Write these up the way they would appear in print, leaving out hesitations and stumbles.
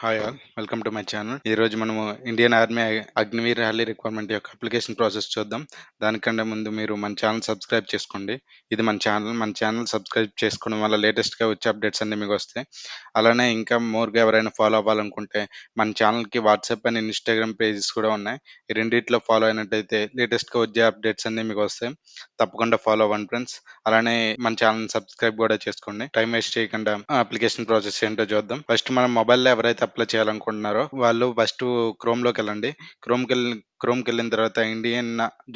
Hi all. Welcome to my channel. ఈరోజు మనము Indian army Agniveer rally requirement యొక్క application process చూద్దాం. దానికంటే ముందు మీరు మన ఛానల్ సబ్స్క్రైబ్ చేసుకోండి. ఇది మన ఛానల్. మన ఛానల్ సబ్స్క్రైబ్ చేసుకోవడం వల్ల లేటెస్ట్‌గా వచ్చే అప్డేట్స్ అన్నీ మీకొస్తాయి. అలానే ఇంకా మోర్‌గా ఎవరైనా ఫాలో అవ్వాలనుకుంటే మన ఛానల్‌కి వాట్సాప్ అండ్ ఇన్‌స్టాగ్రామ్ పేజెస్ కూడా ఉన్నాయి. ఈ రెండిట్లో ఫాలో అయినట్టయితే లేటెస్ట్‌గా వచ్చే అప్డేట్స్ అన్నీ మీకొస్తాయి. తప్పకుండా ఫాలో అవ్వండి ఫ్రెండ్స్. అలానే మన ఛానల్‌ని సబ్స్క్రైబ్ కూడా చేసుకోండి. టైం వేస్ట్ చేయకుండా అప్లికేషన్ ప్రాసెస్ ఏంటో చూద్దాం. ఫస్ట్ మనం మొబైల్‌లో ఎవరైతే అప్లై చేయాలనుకుంటున్నారో వాళ్ళు ఫస్ట్ క్రోమ్‌లోకెళ్ళండి. క్రోమ్‌కెళ్ళిన తర్వాత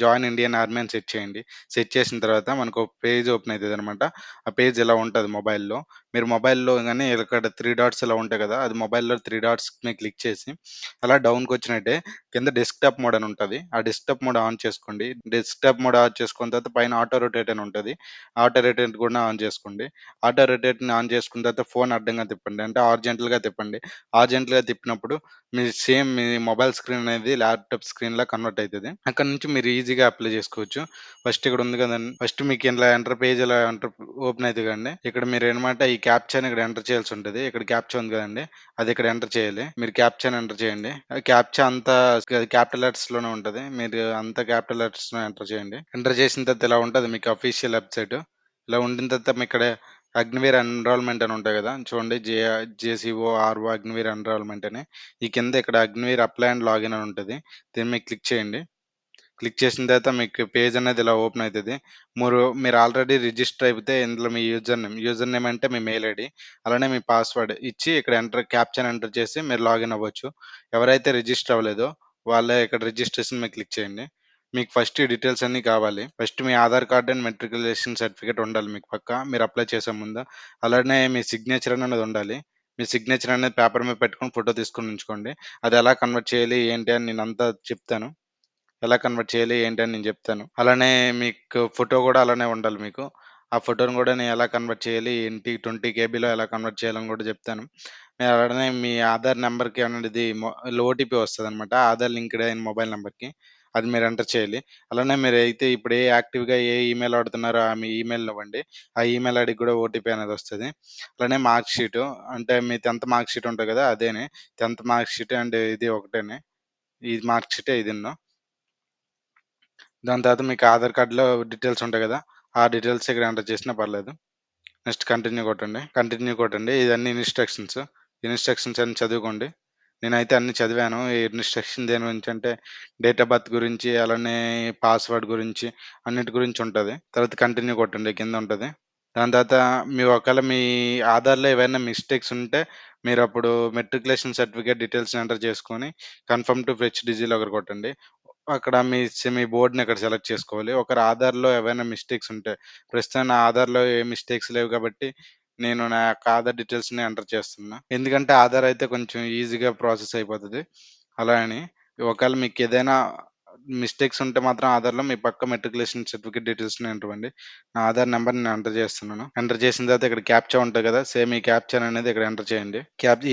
జాయిన్ ఇండియన్ ఆర్మీ అని సెర్చ్ చేయండి. సెర్చ్ చేసిన తర్వాత మనకు ఒక పేజ్ ఓపెన్ అయితదనమాట. ఆ పేజ్ ఇలా ఉంటది మొబైల్‌లో. మీరు మొబైల్‌లో గాని ఇక్కడ 3 డాట్స్ ఇలా ఉంటాయి కదా! అది మొబైల్‌లో 3 డాట్స్ మీద క్లిక్ చేసి అలా డౌన్‌కొచ్చినట్టే కింద డెస్క్‌టాప్ మోడ్ అని ఉంటది. ఆ డెస్క్‌టాప్ మోడ్ ఆన్ చేసుకోండి. డెస్క్‌టాప్ మోడ్ ఆన్ చేసుకున్న తర్వాత పైన ఆటో రొటేట్ అని ఉంటది. ఆటో రొటేట్ కూడా ఆన్ చేసుకోండి. ఆటో రొటేట్‌ని ఆన్ చేసుకున్న తర్వాత ఫోన్ అడ్డంగా తిప్పండి. అంటే హారిజాంటల్‌గా తిప్పండి. హారిజాంటల్‌గా తిప్పినప్పుడు మీ మొబైల్ స్క్రీన్ అనేది ల్యాప్‌టాప్ స్క్రీన్‌లా కన్వర్ట్ అయితది. అక్కడి నుంచి మీరు ఈజీగా అప్లై చేసుకోవచ్చు. ఫస్ట్ ఇక్కడ ఉంది కదండీ! ఫస్ట్ మీకు ఇలా ఎంటర్ పేజ్ ఇలా ఓపెన్ అయితది కదండీ! ఇక్కడ మీరేనమాట ఈ క్యాప్చాని ఇక్కడ ఎంటర్ చేయాల్సి ఉంటది. ఇక్కడ క్యాప్చా ఉంది కదండీ! అది ఇక్కడ ఎంటర్ చేయాలి. మీరు క్యాప్చాని ఎంటర్ చేయండి. ఆ క్యాప్చా అంతా క్యాపిటల్ లెటర్స్‌లోనే ఉంటది. మీరు అంతా క్యాపిటల్ లెటర్స్‌లో ఎంటర్ చేయండి. ఎంటర్ చేసిన తర్వాత ఇలా ఉంటది మీకు అఫీషియల్ వెబ్‌సైట్. ఇలా ఉండిన తర్వాత మీకిక్కడ అగ్నివీర్ ఎన్రోల్‌మెంట్ అని ఉంటాయి కదా! చూడండి జేసీఓఆర్ఓ అగ్నివీర్ ఎన్రోల్‌మెంట్ అని. ఈ కింద ఇక్కడ అగ్నివీర్ అప్లై అండ్ లాగిన్ అని ఉంటది. దీని మీద క్లిక్ చేయండి. క్లిక్ చేసిన తర్వాత మీకు పేజ్ అనేది ఇలా ఓపెన్ అయితది. మీరు ఆల్రెడీ రిజిస్టర్ అయిపోతే ఇందులో మీ యూజర్ నేమ్ అంటే మీ మెయిల్ ఐడీ. అలానే మీ పాస్వర్డ్ ఇచ్చి ఇక్కడ క్యాప్చాని ఎంటర్ చేసి మీరు లాగిన్ అవ్వచ్చు. ఎవరైతే రిజిస్టర్ అవ్వలేదో వాళ్ళే ఇక్కడ రిజిస్ట్రేషన్ మీద క్లిక్ చేయండి. మీకు ఫస్ట్ ఈ డీటెయిల్స్ అన్నీ కావాలి. First me Aadhaar card and matriculation certificate ఉండాలి మీకు పక్కా. మీరు అప్లై చేసే ముందు. అలానే మీ సిగ్నేచర్ అనేది ఉండాలి. మీ సిగ్నేచర్ అనేది పేపర్ మీద పెట్టుకొని ఫోటో తీసుకొని ఉంచుకోండి. అది ఎలా కన్వర్ట్ చేయాలి ఏంటి అని నేనంతా చెప్తాను. ఎలా కన్వర్ట్ చేయాలి ఏంటి అని నేను చెప్తాను. అలానే మీకు ఫోటో గూడా అలానే ఉండాలి మీకు. ఆ ఫోటోని గూడా నేను ఎలా కన్వర్ట్ చేయాలి ఏంటి 20 కేబీలో ఎలా కన్వర్ట్ చేయాలని గూడా చెప్తాను. మీరు అలానే మీ ఆధార్ నంబర్‌కి అనేది ఓటీపీ వస్తదనమాట. ఆధార్ లింక్డ్ అయిన మొబైల్ నంబర్‌కి. అది మీరు ఎంటర్ చేయాలి. అలానే మీరైతే ఇప్పుడు యాక్టివ్‌గా ఏ ఈమెయిల్ వాడుతున్నారో ఆ మీ ఈమెయిల్ ఇవ్వండి. ఆ ఈమెయిల్ ఐడీకి గూడా ఓటీపీ అనేది వస్తది. అలానే మార్క్ షీటు అంటే మీ 10థ్ మార్క్ షీట్ ఉంటది గదా! అదేనే. 10థ్ మార్క్ షీట్ అండ్ ఇది ఒకటేనే. ఈ మార్క్ షీటే ఇదిను. దాని తర్వాత మీకు ఆధార్ కార్డ్‌లో డీటెయిల్స్ ఉంటాయి గదా! ఆ డీటెయిల్స్ ఇక్కడ ఎంటర్ చేసినా పర్లేదు. నెక్స్ట్ కంటిన్యూ కొట్టండి. కంటిన్యూ కొట్టండి. ఇదన్నీ ఇన్‌స్ట్రక్షన్స్. ఇన్‌స్ట్రక్షన్స్ అన్నీ చదువుకోండి. నేనైతే అన్నీ చదివాను. ఈ ఇన్‌స్ట్రక్షన్ దేని గురించి అంటే డేట్ ఆఫ్ బర్త్ గురించి, అలానే పాస్వర్డ్ గురించి, అన్నిటి గురించి ఉంటది. తర్వాత కంటిన్యూ కొట్టండి కిందుంటది. దాని తర్వాత మీ ఆధార్‌లో ఏవైనా మిస్టేక్స్ ఉంటే మీరప్పుడు మెట్రిక్యులేషన్ సర్టిఫికేట్ డీటెయిల్స్ ఎంటర్ చేసుకొని కన్ఫర్మ్ టు ఫెచ్ డిజిలాకర్ కొట్టండి. అక్కడ మీ బోర్డ్‌ని ఇక్కడ సెలెక్ట్ చేసుకోవాలి. ఒకరి ఆధార్‌లో ఏవైనా మిస్టేక్స్ ఉంటే ప్రస్తుతం నా ఆధార్‌లో ఏ మిస్టేక్స్ లేవు కాబట్టి నేను నా యొక్క ఆధార్ డీటెయిల్స్‌ని ఎంటర్ చేస్తున్నా. ఎందుకంటే ఆధార్ అయితే కొంచెం ఈజీగా ప్రాసెస్ అయిపోతది. అలా అని ఒకవేళ మీకేదైనా మిస్టేక్స్ ఉంటే మాత్రం ఆధార్‌లో మీ పక్క మెట్రిక్యులేషన్ సర్టిఫికేట్ డీటెయిల్స్‌ని ఎంటర్ ఇవ్వండి. నా ఆధార్ నంబర్ నేను ఎంటర్ చేస్తున్నాను. ఎంటర్ చేసిన తర్వాత ఇక్కడ క్యాప్చా ఉంటది కదా! సేమ్ ఈ క్యాప్చాననేది ఇక్కడ ఎంటర్ చేయండి.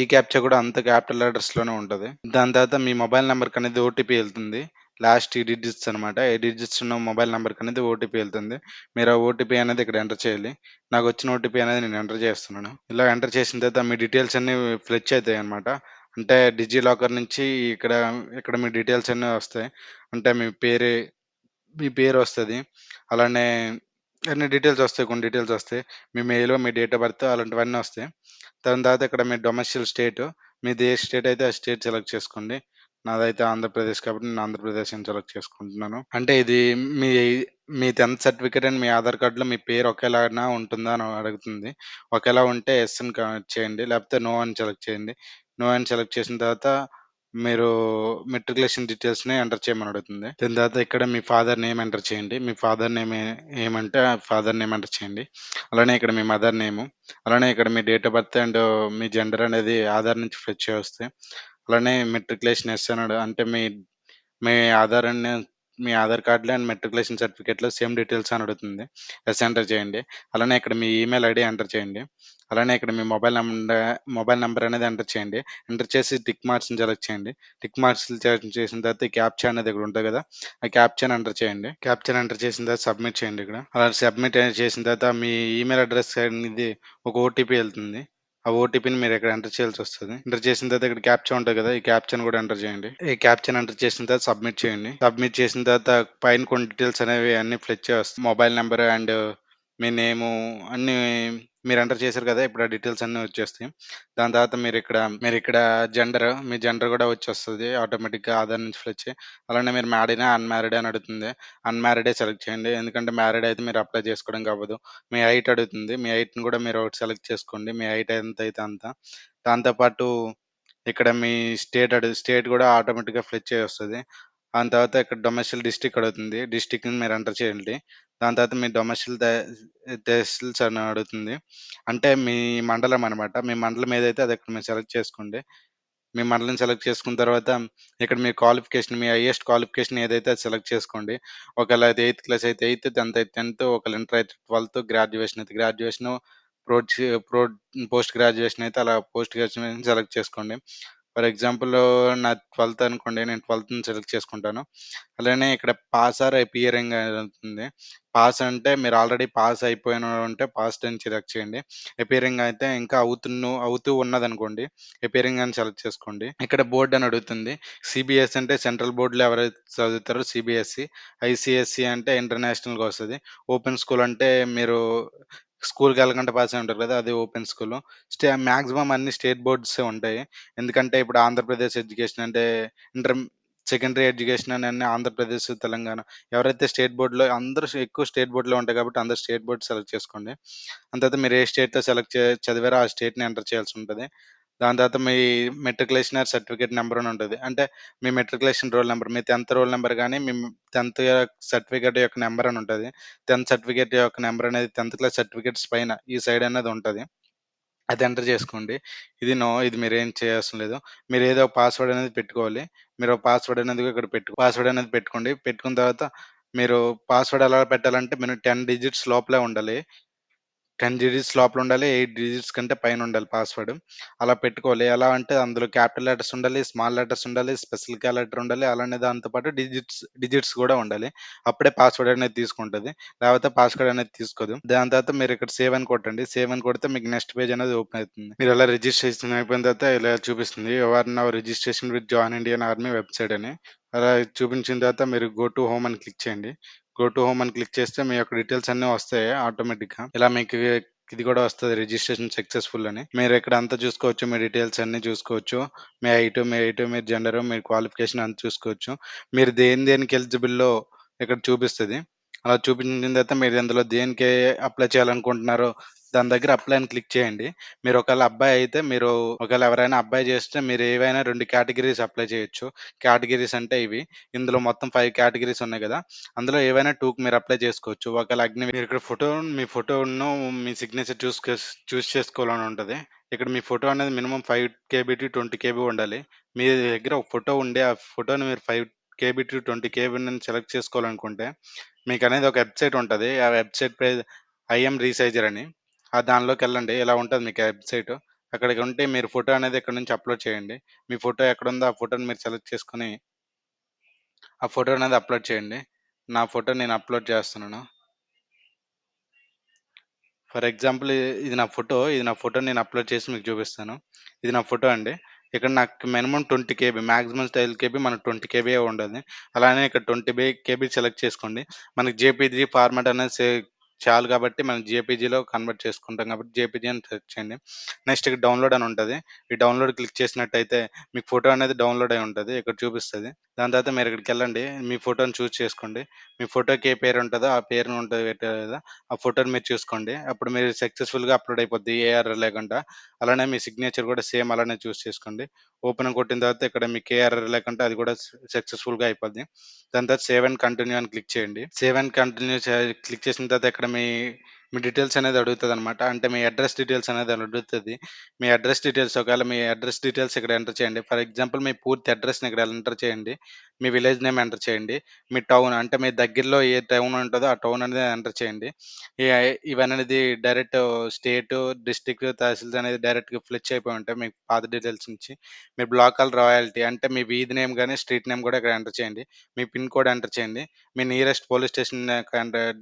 ఈ క్యాప్చా కూడా అంతా క్యాపిటల్ లెటర్స్‌లోనే ఉంటది. దాని తర్వాత మీ మొబైల్ నంబర్‌కనేది ఓటీపీ ఎళ్తుంది. లాస్ట్ ఈ డిజిట్స్ అనమాట. ఏ డిజిట్స్ ఉన్న మొబైల్ నంబర్‌కనేది ఓటీపీ ఎళ్తుంది. మీరు ఆ ఓటీపీ అనేది ఇక్కడ ఎంటర్ చేయాలి. నాకొచ్చిన ఓటీపీ అనేది నేను ఎంటర్ చేస్తున్నాను. ఇలా ఎంటర్ చేసిన తర్వాత మీ డీటెయిల్స్ అన్నీ ఫ్లెచ్ అయితాయన్నమాట. అంటే డిజిలాకర్ నుంచి ఇక్కడ ఇక్కడ మీ డీటెయిల్స్ అన్నీ వస్తాయి. అంటే మీ పేరొస్తది. అలానే అన్ని డీటెయిల్స్ వస్తాయి. కొన్ని డీటెయిల్స్ వస్తాయి. మీ మెయిలు, మీ డేట్ ఆఫ్ బర్త్ అలాంటివన్నీ వస్తాయి. దాని తర్వాత ఇక్కడ మీ డొమెస్టియల్ స్టేటు. మీది ఏ స్టేట్ అయితే ఆ స్టేట్ సెలెక్ట్ చేసుకోండి. నాదైతే ఆంధ్రప్రదేశ్ కాబట్టి నేను ఆంధ్రప్రదేశ్ అని సెలెక్ట్ చేసుకుంటున్నాను. అంటే ఇది మీ మీ 10థ్ సర్టిఫికేట్ అండ్ మీ ఆధార్ కార్డ్‌లో మీ పేరు ఒకేలానా ఉంటుందా అని అడుగుతుంది. ఒకేలా ఉంటే యెస్ అని చేయండి. లేకపోతే నో అని సెలెక్ట్ చేయండి. నో అని సెలెక్ట్ చేసిన తర్వాత మీరు మెట్రిక్యులేషన్ డీటెయిల్స్‌ని ఎంటర్ చేయమని అడుగుతుంది. దాని తర్వాత ఇక్కడ మీ ఫాదర్ నేమ్ ఎంటర్ చేయండి. మీ ఫాదర్ నేమ్ ఏమంటే ఆ ఫాదర్ నేమ్ ఎంటర్ చేయండి. అలానే ఇక్కడ మీ మదర్ నేము, అలానే ఇక్కడ మీ డేట్ ఆఫ్ బర్త్ అండ్ మీ జెండర్ అనేది ఆధార్ నుంచి ఫెచ్ చేస్తే, అలానే మెట్రిక్యులేషన్ యెస్ అన్నాడు అంటే మీ ఆధార్ అండ్ మీ ఆధార్ కార్డ్‌లో అండ్ మెట్రిక్యులేషన్ సర్టిఫికేట్‌లో సేమ్ డీటెయిల్స్ అని అడుగుతుంది. యెస్ ఎంటర్ చేయండి. అలానే ఇక్కడ మీ ఈమెయిల్ ఐడీ ఎంటర్ చేయండి. అలానే ఇక్కడ మీ మొబైల్ నంబర్ అనేది ఎంటర్ చేయండి. ఎంటర్ చేసి టిక్ మార్క్స్‌ని సెలెక్ట్ చేయండి. టిక్ మార్క్స్ చేసిన తర్వాత ఈ క్యాప్చా అనేది ఇక్కడ ఉంటది కదా! ఆ క్యాప్చాని ఎంటర్ చేయండి. క్యాప్చాని ఎంటర్ చేసిన తర్వాత సబ్మిట్ చేయండి ఇక్కడ. అలా సబ్మిట్ చేసిన తర్వాత మీ ఈమెయిల్ అడ్రెస్ అనేది ఒక ఓటీపీ ఎళ్తుంది. ఆ ఓటీపీని మీరిక్కడ ఎంటర్ చేయాల్సొస్తది. ఎంటర్ చేసిన తర్వాత ఇక్కడ క్యాప్చా ఉంటది కదా! ఈ క్యాప్చాని కూడా ఎంటర్ చేయండి. ఈ క్యాప్చాని ఎంటర్ చేసిన తర్వాత సబ్మిట్ చేయండి. సబ్మిట్ చేసిన తర్వాత పైన కొన్ని డీటెయిల్స్ అనేవి అన్నీ ఫ్లెచ్ చేస్తాయి. మొబైల్ నంబర్ అండ్ మీ నేము అన్నీ మీరు ఎంటర్ చేశారు కదా! ఇప్పుడు ఆ డీటెయిల్స్ అన్నీ వచ్చేస్తాయి. దాని తర్వాత మీరిక్కడ మీ జెండర్ కూడా వచ్చేస్తది ఆటోమేటిక్‌గా ఆధార్ నుంచి ఫ్లెచ్ అయ్యి. అలానే మీరు మ్యారీడా? అన్‌మ్యారీడా? అని అడుగుతుంది. అన్‌మ్యారీడే సెలెక్ట్ చేయండి. ఎందుకంటే మ్యారీడ్ అయితే మీరు అప్లై చేసుకోవడానికి అవ్వదు. మీ హైట్ అడుగుతుంది. మీ హైట్‌ని కూడా మీరు ఒకటి సెలెక్ట్ చేసుకోండి. మీ హైట్ ఎంతైతే అంత. దాంతో పాటు ఇక్కడ మీ స్టేట్ కూడా ఆటోమేటిక్‌గా ఫ్లెచ్ అయ్యి వస్తది. దాని తర్వాత ఇక్కడ డొమెస్టిల్ డిస్ట్రిక్ట్ అడుగుతుంది. డిస్ట్రిక్ట్‌ని మీరు ఎంటర్ చేయండి. దాని తర్వాత మీ డొమెస్టిల్ తహసీల్స్ అని అడుగుతుంది. అంటే మీ మండలం అనమాట. మీ మండలం ఏదైతే అది ఇక్కడ మీరు సెలెక్ట్ చేసుకోండి. మీ మండలం సెలెక్ట్ చేసుకున్న తర్వాత ఇక్కడ మీ క్వాలిఫికేషన్ మీ హైయెస్ట్ క్వాలిఫికేషన్ ఏదైతే అది సెలెక్ట్ చేసుకోండి. ఒకవేళ అది ఎయిత్ క్లాస్ అయితే ఎయిత్, 10థ్ అయితే 10థ్, ఒకవేళ ఇంటర్ అయితే 12థ్, గ్రాడ్యుయేషన్ అయితే గ్రాడ్యుయేషను, ప్రోడ్ ప్రోడ్ పోస్ట్ గ్రాడ్యుయేషన్ అయితే అలా పోస్ట్ గ్రాడ్యుయేషన్ సెలెక్ట్ చేసుకోండి. ఫర్ ఎగ్జాంపుల్ నాది 12థ్ అనుకోండి. నేను 12థ్‌ని సెలెక్ట్ చేసుకుంటాను. అలానే ఇక్కడ పాస్ ఆర్ అపియరింగ్ అని ఉంటుంది. పాస్ అంటే మీరు ఆల్రెడీ పాస్ అయిపోయిన ఉంటే పాస్డ్ అని సెలెక్ట్ చేయండి. అపియరింగ్ అయితే ఇంకా అవుతూ ఉన్నదనుకోండి. అపియరింగ్ అని సెలెక్ట్ చేసుకోండి. ఇక్కడ బోర్డ్ అని అడుగుతుంది. సీబీఎస్ అంటే సెంట్రల్ బోర్డ్‌లో ఎవరైతే చదువుతారో సిబిఎస్ఈ. ఐసీఎస్ఈ అంటే ఇంటర్నేషనల్‌గా వస్తది. ఓపెన్ స్కూల్ అంటే మీరు స్కూల్‌కెళ్ళకుండా పాస్ అయి ఉంటారు కదా! అది ఓపెన్ స్కూలు. మాక్సిమం అన్ని స్టేట్ బోర్డ్సే ఉంటాయి. ఎందుకంటే ఇప్పుడు ఆంధ్రప్రదేశ్ ఎడ్యుకేషన్ అంటే ఇంటర్ సెకండరీ ఎడ్యుకేషన్ అని అన్ని ఆంధ్రప్రదేశ్, తెలంగాణ ఎవరైతే స్టేట్ బోర్డ్‌లో అందరూ ఎక్కువ స్టేట్ బోర్డ్‌లో ఉంటాయి కాబట్టి అందరూ స్టేట్ బోర్డ్ సెలెక్ట్ చేసుకోండి. దాని తర్వాత మీరు ఏ స్టేట్‌లో చదివారో ఆ స్టేట్‌ని ఎంటర్ చేయాల్సుంటది. దాని తర్వాత మీ మెట్రిక్యులేషన్ ఆర్ సర్టిఫికేట్ నంబర్ అని ఉంటది. అంటే మీ మెట్రిక్యులేషన్ రోల్ నంబర్, మీ 10థ్ రోల్ నంబర్ గాని, మీ 10థ్ సర్టిఫికేట్ యొక్క నంబర్ అని ఉంటది. 10థ్ సర్టిఫికేట్ యొక్క నంబర్ అనేది 10థ్ క్లాస్ సర్టిఫికేట్స్ పైన ఈ సైడ్ అనేది ఉంటది. అది ఎంటర్ చేసుకోండి. ఇది మీరేం చేయాల్సిన లేదు. మీరేదో పాస్‌వర్డ్ అనేది పెట్టుకోవాలి. మీరు పాస్‌వర్డ్ అనేది ఇక్కడ పాస్‌వర్డ్ అనేది పెట్టుకోండి. పెట్టుకున్న తర్వాత మీరు పాస్‌వర్డ్ ఎలా పెట్టాలంటే మీరు 10 డిజిట్స్ లోపలే ఉండాలి. 10 డిజిట్స్ లోపలుండాలి. 8 డిజిట్స్ కంటే పైనుండాలి పాస్‌వర్డ్. అలా పెట్టుకోవాలి. ఎలా అంటే అందులో క్యాపిటల్ లెటర్స్ ఉండాలి, స్మాల్ లెటర్స్ ఉండాలి, స్పెషల్ క్యారెక్టర్ ఉండాలి. అలానే దాంతో పాటు డిజిట్స్ గూడా ఉండాలి. అప్పుడే పాస్‌వర్డ్ అనేది తీసుకుంటది. లేకపోతే పాస్‌వర్డ్ అనేది తీసుకోదు. దాని తర్వాత మీరిక్కడ సేవ్ అని కొట్టండి. సేవ్ అని కొడితే మీకు నెక్స్ట్ పేజ్ అనేది ఓపెన్ అవుతుంది. మీరలా రిజిస్ట్రేషన్ అయిపోయిన తర్వాత ఇలా చూపిస్తుంది. You are now registration with join Indian army website అని. అలా చూపించిన తర్వాత మీరు గో టు హోమ్ అని క్లిక్ చేయండి. గో టు హోమ్ అని క్లిక్ చేస్తే మీ యొక్క డీటెయిల్స్ అన్నీ వస్తాయి ఆటోమేటిక్‌గా. ఇలా మీకు ఇది కూడా వస్తది రిజిస్ట్రేషన్ సక్సెస్‌ఫుల్ అని. మీరిక్కడ అంతా చూసుకోవచ్చు. మీ డీటెయిల్స్ అన్నీ చూసుకోవచ్చు. మీ జెండరు, మీ క్వాలిఫికేషన్ అంతా చూసుకోవచ్చు. మీరు దేనికి ఎలిజిబుల్లో ఇక్కడ చూపిస్తది. అలా చూపించిన తర్వాత మీరు ఇందులో దేనికి అప్లై చేయాలనుకుంటున్నారో దాని దగ్గర అప్లై అని క్లిక్ చేయండి. మీరు ఒకవేళ అబ్బాయి అయితే ఒకవేళ ఎవరైనా అబ్బాయి చేస్తే మీరు ఏవైనా 2 కేటగరీస్ అప్లై చేయొచ్చు. కేటగరీస్ అంటే ఇవి. ఇందులో మొత్తం 5 కేటగరీస్ ఉన్నాయి గదా! అందులో ఏవైనా 2కి మీరు అప్లై చేసుకోవచ్చు. ఒకవేళ మీరిక్కడ మీ ఫోటోను మీ సిగ్నేచర్ చూస్ చేసుకోవాలని ఉంటది. ఇక్కడ మీ ఫోటో అనేది మినిమమ్ 5 కేబీ టు 20 కేబీ ఉండాలి. మీ దగ్గర ఒక ఫోటో ఉండి, ఆ ఫోటోని మీరు 5 కేబీ టు 20 కేబీని సెలెక్ట్ చేసుకోవాలనుకుంటే, మీకనేది ఒక వెబ్‌సైట్ ఉంటది. ఆ వెబ్‌సైట్ పేరు ఐఎమ్ రీసైజర్ అని. దానిలోకెళ్ళండి. ఇలా ఉంటది మీకు ఆ వెబ్‌సైటు. అక్కడికి ఉంటే మీరు ఫోటో అనేది ఇక్కడి నుంచి అప్‌లోడ్ చేయండి. మీ ఫోటో ఎక్కడుందో ఆ ఫోటోని మీరు సెలెక్ట్ చేసుకొని, ఆ ఫోటో అనేది అప్‌లోడ్ చేయండి. నా ఫోటో నేను అప్‌లోడ్ చేస్తున్నాను. ఫర్ ఎగ్జాంపుల్ ఇది నా ఫోటో నేను అప్‌లోడ్ చేసి మీకు చూపిస్తాను. ఇది నా ఫోటో అండి. ఇక్కడ నాకు minimum 20 KB maximum style KB మనకు 20 కేబీయే ఉండాలి. అలానే ఇక్కడ 20 కేబీ సెలెక్ట్ చేసుకోండి. మనకి జేపీజీ ఫార్మాట్ అనేది చాలు కాబట్టి మనం జేపీజీలో కన్వర్ట్ చేసుకుంటాం కాబట్టి జేపీజీ అని సెలెక్ట్ చేయండి. నెక్స్ట్ ఇక్కడ డౌన్‌లోడ్ అని ఉంటది. ఈ డౌన్‌లోడ్ క్లిక్ చేసినట్టయితే మీకు ఫోటో అనేది డౌన్‌లోడ్ అయ్యి ఉంటది. ఇక్కడ చూపిస్తది. దాని తర్వాత మీరు ఇక్కడికెళ్ళండి. మీ ఫోటోని చూజ్ చేసుకోండి. మీ ఫోటోకి ఏ పేరు ఉంటదో ఆ పేరు ఉంటది పెట్టారు కదా! ఆ ఫోటోని మీరు చూసుకోండి. అప్పుడు మీరు సక్సెస్‌ఫుల్‌గా అప్‌లోడ్ అయిపోద్ది. ఏ ఎర్రర్ లేకుండా. అలానే మీ సిగ్నేచర్ కూడా సేమ్ అలానే చూజ్ చేసుకోండి. ఓపెన్ అని కొట్టిన తర్వాత ఇక్కడ మీకు ఏ ఎర్రర్ లేకుండా అది కూడా సక్సెస్‌ఫుల్‌గా అయిపోద్ది. దాని తర్వాత సేవ్ అండ్ కంటిన్యూ అని క్లిక్ చేయండి. సేవ్ అండ్ కంటిన్యూ క్లిక్ చేసిన తర్వాత ఇక్కడ మీ డీటెయిల్స్ అనేది అడుగుతదనమాట. అంటే మీ అడ్రెస్ డీటెయిల్స్ అనేది అడుగుతది. మీ అడ్రెస్ డీటెయిల్స్ ఇక్కడ ఎంటర్ చేయండి. ఫర్ ఎగ్జాంపుల్ మీ పూర్తి అడ్రెస్‌ని ఇక్కడ ఎంటర్ చేయండి. మీ విలేజ్ నేమ్ ఎంటర్ చేయండి. మీ టౌన్ అంటే మీ దగ్గరలో ఏ టౌన్ ఉంటదో ఆ టౌన్ అనేది ఎంటర్ చేయండి. ఇ ఇవనేది డైరెక్ట్ స్టేటు, డిస్ట్రిక్ట్, తహసీల్స్ అనేది డైరెక్ట్‌గా ఫ్లెచ్ అయిపోయి ఉంటాయి మీకు పాత డీటెయిల్స్ నుంచి. మీ బ్లాక్ ఆర్ రాయల్టీ అంటే మీ వీధి నేమ్ గాని, స్ట్రీట్ నేమ్ కూడా ఇక్కడ ఎంటర్ చేయండి. మీ పిన్ కోడ్ ఎంటర్ చేయండి. మీ nearest police station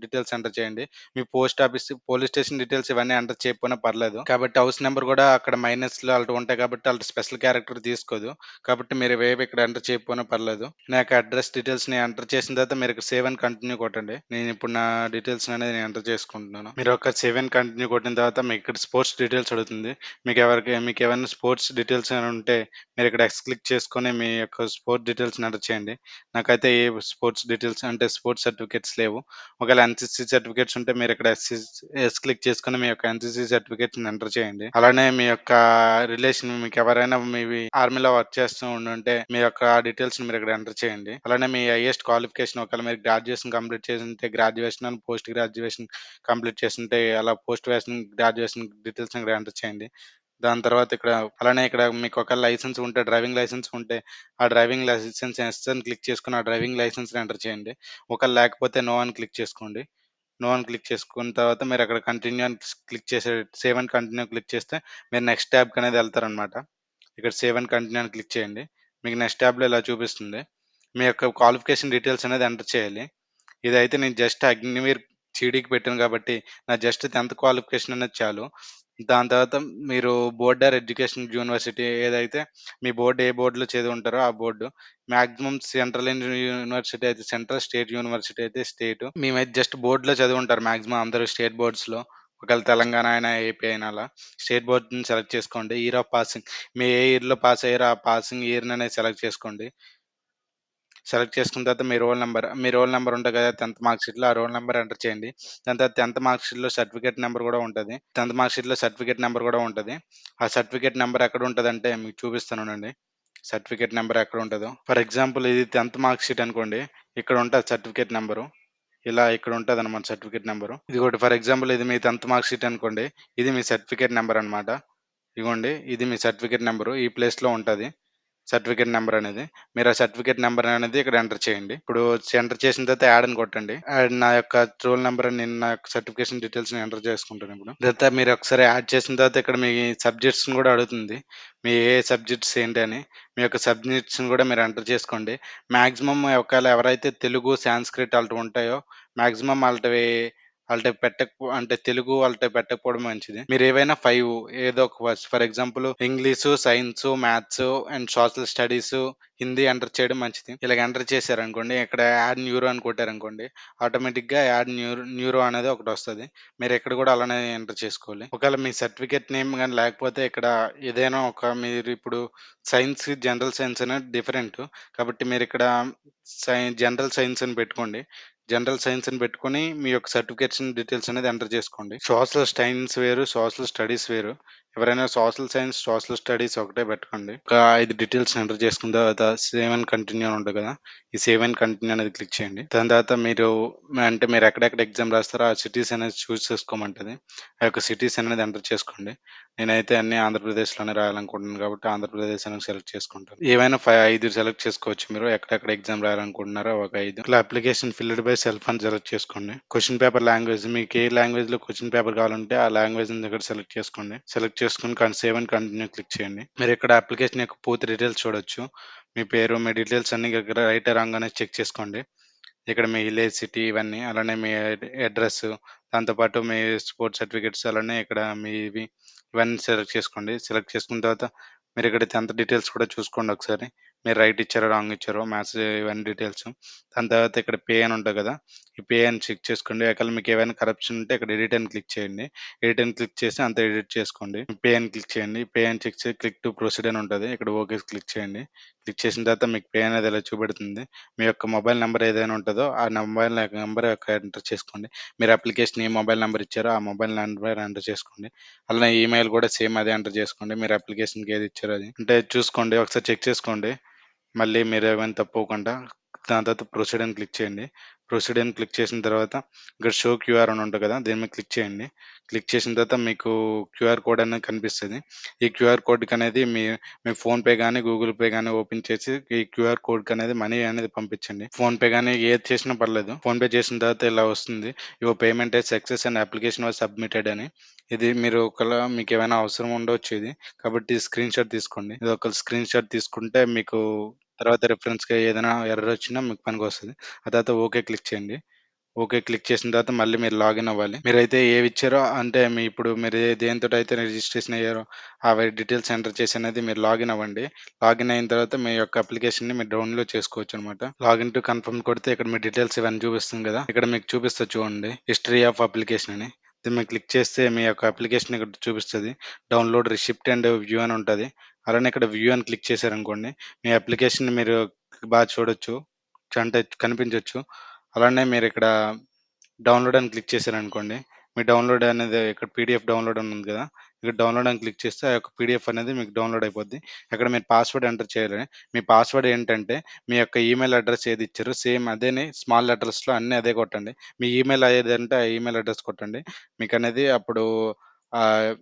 details enter చేయండి. మీ post office, police station details ఇవన్నీ ఎంటర్ చేయకపోయినా పర్లేదు. కాబట్టి హౌస్ నంబర్ కూడా అక్కడ మైనస్‌లో అలాంటివి ఉంటాయి కాబట్టి ఆళ్ళది స్పెషల్ క్యారెక్టర్ తీసుకోదు. కాబట్టి మీరు ఇవేవి ఇక్కడ ఎంటర్ చేయకపోయినా పర్లేదు. నా యొక్క అడ్రెస్ డీటెయిల్స్‌ని ఎంటర్ చేసిన తర్వాత మీరు ఇక్కడ సేవ్ అండ్ కంటిన్యూ కొట్టండి. నేనిప్పుడు నా డీటెయిల్స్ అనేది నేను ఎంటర్ చేసుకుంటున్నాను. మీరు ఒక సేవ్ అండ్ కంటిన్యూ కొట్టిన తర్వాత మీకు ఇక్కడ స్పోర్ట్స్ డీటెయిల్స్ అడుగుతుంది. మీకేవన్నా స్పోర్ట్స్ డీటెయిల్స్ ఏమైనా ఉంటే మీరు ఇక్కడ ఎక్స్ క్లిక్ చేసుకొని మీ యొక్క స్పోర్ట్స్ డీటెయిల్స్‌ని ఎంటర్ చేయండి. నాకైతే ఏ స్పోర్ట్స్ డీటెయిల్స్ అంటే స్పోర్ట్స్ సర్టిఫికేట్స్ లేవు. ఒకవేళ ఎన్‌సీసీ సర్టిఫికేట్స్ ఉంటే మీరు ఇక్కడ ఎస్ క్లిక్ చేసుకొని మీ యొక్క ఎన్‌సీసీ సర్టిఫికేట్స్‌ని ఎంటర్ చేయండి. అలానే మీ యొక్క రిలేషన్ మీకెవరైనా మీవి ఆర్మీలో వర్క్ చేస్తూ ఉండుంటే మీ యొక్క డీటెయిల్స్‌ని మీరు ఇక్కడ ఎంటర్ చేయండి. అలానే మీ హైయెస్ట్ క్వాలిఫికేషన్ ఒకవేళ మీరు గ్రాడ్యుయేషన్ కంప్లీట్ చేసుంటే graduation and post graduation complete చేసుంటే అలా గ్రాడ్యుయేషన్ డీటెయిల్స్‌ని ఇక్కడ ఎంటర్ చేయండి. దాని తర్వాత అలానే ఇక్కడ మీకు ఒకవేళ లైసెన్స్ ఉంటే డ్రైవింగ్ లైసెన్స్ ఉంటే ఆ డ్రైవింగ్ లైసెన్స్ ఎస్ అని క్లిక్ చేసుకొని ఆ డ్రైవింగ్ లైసెన్స్‌ని ఎంటర్ చేయండి. ఒకవేళ లేకపోతే నో అని క్లిక్ చేసుకోండి. నో అని క్లిక్ చేసుకున్న తర్వాత మీరక్కడ కంటిన్యూ అని క్లిక్ చేసే సేవ్ అండ్ కంటిన్యూ క్లిక్ చేస్తే మీరు నెక్స్ట్ ట్యాబ్‌కనేది ఎళ్తారనమాట. ఇక్కడ సేవ్ అండ్ కంటిన్యూ అని క్లిక్ చేయండి. మీకు నెక్స్ట్ ట్యాబ్‌లో ఇలా చూపిస్తుంది. మీ యొక్క క్వాలిఫికేషన్ డీటెయిల్స్ అనేది ఎంటర్ చేయాలి. ఇదైతే నేను జస్ట్ అగ్నివీర్ జీడీకి పెట్టాను కాబట్టి నా జస్ట్ 10థ్ క్వాలిఫికేషన్ అనేది చాలు. దాని తర్వాత మీరు బోర్డర్ ఎడ్యుకేషన్ యూనివర్సిటీ ఏదైతే మీ బోర్డ్ ఏ బోర్డ్‌లో చదివుంటారో ఆ బోర్డు. మాక్సిమం సెంట్రల్ యూనివర్సిటీ అయితే సెంట్రల్, స్టేట్ యూనివర్సిటీ అయితే స్టేటు. మేమైతే జస్ట్ బోర్డ్‌లో చదివుంటారు మాక్సిమం అందరూ స్టేట్ బోర్డ్స్‌లో. ఒకవేళ తెలంగాణ అయినా, ఏపీ అయినా అలా. స్టేట్ బోర్డ్‌ని సెలెక్ట్ చేసుకోండి. ఇయర్ ఆఫ్ పాసింగ్ మీ ఏ ఇయర్‌లో పాస్ అయ్యారో ఆ పాసింగ్ ఇయర్‌ననేది సెలెక్ట్ చేసుకోండి. సెలెక్ట్ చేసుకున్న తర్వాత మీ రోల్ నంబర్ ఉంటది కదా! 10థ్ మార్క్ షీట్‌లో ఆ రోల్ నంబర్ ఎంటర్ చేయండి. దాని తర్వాత 10థ్ మార్క్ షీట్‌లో సర్టిఫికేట్ నంబర్ గూడా ఉంటది. 10థ్ మార్క్ షీట్‌లో సర్టిఫికేట్ నంబర్ గూడా ఉంటది. ఆ సర్టిఫికేట్ నంబర్ ఎక్కడుంటదంటే మీకు చూపిస్తాను ఉండండి. సర్టిఫికేట్ నంబర్ ఎక్కడుంటదో. ఫర్ ఎగ్జాంపుల్ ఇది 10థ్ మార్క్ షీట్ అనుకోండి. ఇక్కడ ఉంటది సర్టిఫికేట్ నంబరు. ఇలా ఇక్కడ ఉంటదనమాట సర్టిఫికేట్ నంబరు. ఇదిగోండి ఫర్ ఎగ్జాంపుల్ ఇది మీ 10థ్ మార్క్ షీట్ అనుకోండి. ఇది మీ సర్టిఫికేట్ నంబర్ అనమాట. ఇగోండి ఇది మీ సర్టిఫికేట్ నంబరు. ఈ ప్లేస్‌లో ఉంటది. సర్టిఫికేట్ నంబర్ అనేది. మీరు ఆ సర్టిఫికేట్ నంబర్ అనేది ఇక్కడ ఎంటర్ చేయండి. ఇప్పుడు ఎంటర్ చేసిన తర్వాత యాడ్ అని కొట్టండి. నా యొక్క రోల్ నంబర్ నేను నా యొక్క సర్టిఫికేషన్ డీటెయిల్స్‌ని ఎంటర్ చేసుకుంటాను ఇప్పుడు. తర్వాత మీరు ఒకసారి యాడ్ చేసిన తర్వాత ఇక్కడ మీ సబ్జెక్ట్స్‌ని కూడా అడుగుతుంది. మీ ఏ సబ్జెక్ట్స్ ఏంటి అని. మీ యొక్క సబ్జెక్ట్స్‌ని కూడా మీరు ఎంటర్ చేసుకోండి. మాక్సిమం ఒకవేళ ఎవరైతే తెలుగు, సాంస్క్రిట్ ఆళ్ళటివి ఉంటాయో మాక్సిమం ఆళ్ళటివి అంటే తెలుగు ఆళ్ళటివి పెట్టకపోవడం మంచిది. మీరేవైనా 5 ఏదో ఒక for example English, science, maths and social studies, Hindi enter చేయడం మంచిది. ఇలాగ ఎంటర్ చేశారనుకోండి, ఇక్కడ యాడ్ న్యూరో అని కొట్టారనుకోండి, ఆటోమేటిక్‌గా యాడ్ న్యూరో అనేది ఒకటొస్తది. మీరిక్కడ కూడా అలానే ఎంటర్ చేసుకోవాలి. ఒకవేళ మీ సర్టిఫికేట్ నేమ్ గాని లేకపోతే ఇక్కడ ఏదైనా మీరిప్పుడు సైన్స్, జనరల్ సైన్స్ అనేది డిఫరెంటు. కాబట్టి మీరిక్కడ జనరల్ సైన్స్ అని పెట్టుకోండి. జనరల్ సైన్స్ అని పెట్టుకొని మీ యొక్క సర్టిఫికేట్స్ డీటెయిల్స్ అనేది ఎంటర్ చేసుకోండి. సోషల్ సైన్స్ వేరు, సోషల్ స్టడీస్ వేరు. ఎవరైనా సోషల్ సైన్స్, సోషల్ స్టడీస్ ఒకటే పెట్టుకోండి. ఒక 5 డీటెయిల్స్ ఎంటర్ చేసుకున్న తర్వాత సేవ్ అండ్ కంటిన్యూ అని ఉంటది కదా! ఈ సేవ్ అండ్ కంటిన్యూ అనేది క్లిక్ చేయండి. దాని తర్వాత మీరు ఎక్కడెక్కడ ఎగ్జామ్ రాస్తారో ఆ సిటీస్ అనేది చూజ్ చేసుకోమంటది. ఆ యొక్క సిటీస్ అనేది ఎంటర్ చేసుకోండి. నేనైతే అన్నీ ఆంధ్రప్రదేశ్‌లోనే రాయాలనుకుంటున్నాను కాబట్టి ఆంధ్రప్రదేశ్ అనేది సెలెక్ట్ చేసుకుంటాను. ఏవైనా 5 సెలెక్ట్ చేసుకోవచ్చు మీరు. ఎక్కడెక్కడ ఎగ్జామ్ రాయాలనుకుంటున్నారో ఒక 5. ఇట్లా అప్లికేషన్ ఫిల్డ్ బై సెల్ఫ్ అని సెలెక్ట్ చేసుకోండి. క్వెషన్ పేపర్ లాంగ్వేజ్ మీకు ఏ లాంగ్వేజ్‌లో క్వెషన్ పేపర్ కావాలంటే ఆ లాంగ్వేజ్‌ని ఇక్కడ సెలెక్ట్ చేసుకోండి. సెలెక్ట్ చేసుకొని సేవ్ అండ్ కంటిన్యూ క్లిక్ చేయండి. మీరు ఇక్కడ అప్లికేషన్ యొక్క పూర్తి డీటెయిల్స్ చూడొచ్చు. మీ పేరు, మీ డీటెయిల్స్ అన్నీ ఇక్కడ రైటా రాంగ్ అనేది చెక్ చేసుకోండి. ఇక్కడ మీ విలేజ్, సిటీ ఇవన్నీ. అలానే మీ అడ్రెస్సు, దాంతో పాటు మీ స్పోర్ట్స్ సర్టిఫికేట్స్ అలానే ఇక్కడ మీవి ఇవన్నీ సెలెక్ట్ చేసుకోండి. సెలెక్ట్ చేసుకున్న తర్వాత మీరిక్కడ 10థ్ డీటెయిల్స్ కూడా చూసుకోండి ఒకసారి. మీరు రైట్ ఇచ్చారో, రాంగ్ ఇచ్చారో మ్యాథ్స్ ఇవన్నీ డీటెయిల్స్. దాని తర్వాత ఇక్కడ పే అని ఉంటది కదా! ఈ పే అని చెక్ చేసుకోండి. ఒకవేళ మీకేమైనా కరప్షన్ ఉంటే ఇక్కడ ఎడిట్ అని క్లిక్ చేయండి. ఎడిట్ అని క్లిక్ చేసి అంతా ఎడిట్ చేసుకోండి. పే అని క్లిక్ చేయండి. పే అని చెక్ చేసి క్లిక్ టు ప్రొసీడ్ అని ఉంటది. ఇక్కడ ఓకే క్లిక్ చేయండి. క్లిక్ చేసిన తర్వాత మీకు పే అనేది ఇలా చూపెడుతుంది. మీ యొక్క మొబైల్ నంబర్ ఏదైనా ఉంటదో, ఆ నంబర్ ఎంటర్ చేసుకోండి. మీరు అప్లికేషన్ ఏ మొబైల్ నంబర్ ఇచ్చారో, ఆ మొబైల్ నంబర్ ఎంటర్ చేసుకోండి. అలానే ఈమెయిల్ కూడా సేమ్ అదే ఎంటర్ చేసుకోండి. మీరు అప్లికేషన్‌కి ఏది ఇచ్చారో అది. అంటే చూసుకోండి. ఒకసారి చెక్ చేసుకోండి. మళ్ళీ మీరేమైనా తప్పవ్వకుండా. దాని తర్వాత ప్రొసీడ్ అని క్లిక్ చేయండి. ప్రొసీడ్ అని క్లిక్ చేసిన తర్వాత ఇక్కడ షో క్యూఆర్ అని ఉంటది కదా! దీని మీద క్లిక్ చేయండి. క్లిక్ చేసిన తర్వాత మీకు క్యూఆర్ కోడ్ అనేది కనిపిస్తది. ఈ క్యూఆర్ కోడ్‌కనేది మీ ఫోన్‌పే గానీ, గూగుల్ పే గానీ ఓపెన్ చేసి ఈ క్యూఆర్ కోడ్‌కనేది మనీ అనేది పంపించండి. ఫోన్‌పే గానీ ఏది చేసినా పర్లేదు. ఫోన్‌పే చేసిన తర్వాత ఇలా వస్తుంది. Your payment is success and application was submitted అని. ఇది మీరు మీకేమైనా అవసరం ఉండొచ్చు ఇది. కాబట్టి స్క్రీన్‌షాట్ తీసుకోండి. ఇది ఒక స్క్రీన్‌షాట్ తీసుకుంటే మీకు తర్వాత రిఫరెన్స్‌గా ఏదైనా ఎర్రర్ వచ్చినా మీకు పనికొస్తది. ఆ తర్వాత ఓకే క్లిక్ చేయండి. ఓకే క్లిక్ చేసిన తర్వాత మళ్ళీ మీరు లాగిన్ అవ్వాలి. మీరైతే ఏవిచ్చారో అంటే మీరు దేనితోటైతే రిజిస్ట్రేషన్ అయ్యారో అవి డీటెయిల్స్ ఎంటర్ చేసి అనేది మీరు లాగిన్ అవ్వండి. లాగిన్ అయిన తర్వాత మీ యొక్క అప్లికేషన్‌ని మీరు డౌన్‌లోడ్ చేసుకోవచ్చనమాట. లాగిన్ టు కన్ఫర్మ్ కొడితే ఇక్కడ మీ డీటెయిల్స్ ఇవన్నీ చూపిస్తుంది గదా! ఇక్కడ మీకు చూపిస్తది చూడండి. హిస్టరీ ఆఫ్ అప్లికేషన్ అని. దీన్ని మీరు క్లిక్ చేస్తే మీ యొక్క అప్లికేషన్ ఇక్కడ చూపిస్తది. డౌన్‌లోడ్ రిసిప్ట్ అండ్ వ్యూ అని ఉంటది. అలానే ఇక్కడ వ్యూ అని క్లిక్ చేశారనుకోండి, మీ అప్లికేషన్‌ని మీరు చూడొచ్చు. అంటే కనిపించొచ్చు. అలానే మీరిక్కడ డౌన్‌లోడ్ అని క్లిక్ చేశారనుకోండి, మీ డౌన్‌లోడ్ అనేది ఇక్కడ పీడీఎఫ్ డౌన్‌లోడ్ అని ఉంది కదా! ఇక్కడ డౌన్‌లోడ్ అని క్లిక్ చేస్తే ఆ యొక్క పీడీఎఫ్ అనేది మీకు డౌన్‌లోడ్ అయిపోద్ది. అక్కడ మీరు పాస్వర్డ్ ఎంటర్ చేయాలి. మీ పాస్వర్డ్ ఏంటంటే, మీ యొక్క ఈమెయిల్ అడ్రెస్ ఏది ఇచ్చారో సేమ్ అదేని స్మాల్ లెటర్స్‌లో అన్నీ అదే కొట్టండి. మీ ఈమెయిల్ ఏదంటే ఆ ఈమెయిల్ అడ్రెస్ కొట్టండి. మీకనేది అప్పుడు ఆహ్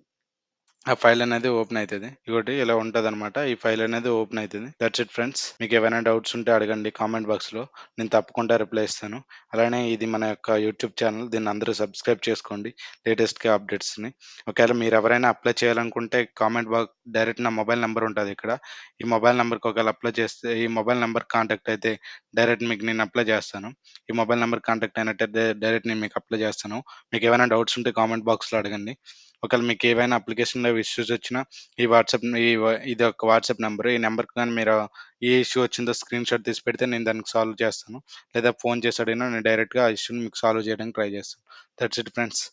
ఆ ఫైల్ అనేది ఓపెన్ అయితది. ఇగోండి ఇలా ఉంటదనమాట. ఈ ఫైల్ అనేది ఓపెన్ అయితది. That's it friends. మీకేవైనా డౌట్స్ ఉంటే అడగండి కామెంట్ బాక్స్‌లో. నేను తప్పకుండా రిప్లై ఇస్తాను. అలానే ఇది మన యొక్క యూట్యూబ్ ఛానల్. దీన్ని అందరూ సబ్స్క్రైబ్ చేసుకోండి. లేటెస్ట్‌గా అప్డేట్స్‌ని. ఒకవేళ మీరెవరైనా అప్లై చేయాలనుకుంటే డైరెక్ట్ నా మొబైల్ నంబర్ ఉంటదిక్కడ. ఈ మొబైల్ నంబర్‌కి ఒకవేళ అప్లై చేస్తే ఈ మొబైల్ నంబర్‌కి కాంటాక్ట్ అయితే డైరెక్ట్ మీకు నేను అప్లై చేస్తాను. ఈ మొబైల్ నంబర్‌కి కాంటాక్ట్ అయినట్టయితే డైరెక్ట్ నేను మీకు అప్లై చేస్తాను. మీకేమైనా డౌట్స్ ఉంటే కామెంట్ బాక్స్‌లో అడగండి. ఒకవేళ మీకేవైనా అప్లికేషన్‌లో ఇష్యూస్ వచ్చినా ఈ వాట్సాప్ ఈ వ ఇదొక వాట్సాప్ నంబరు. ఈ నంబర్‌కి గాని మీరు ఏ ఇష్యూ వచ్చిందో స్క్రీన్‌షాట్ తీసి పెడితే నేను దానికి సాల్వ్ చేస్తాను. లేదా ఫోన్ చేసి అడిగినా నేను డైరెక్ట్‌గా ఆ ఇష్యూని మీకు సాల్వ్ చేయడానికి ట్రై చేస్తాను. That's it friends.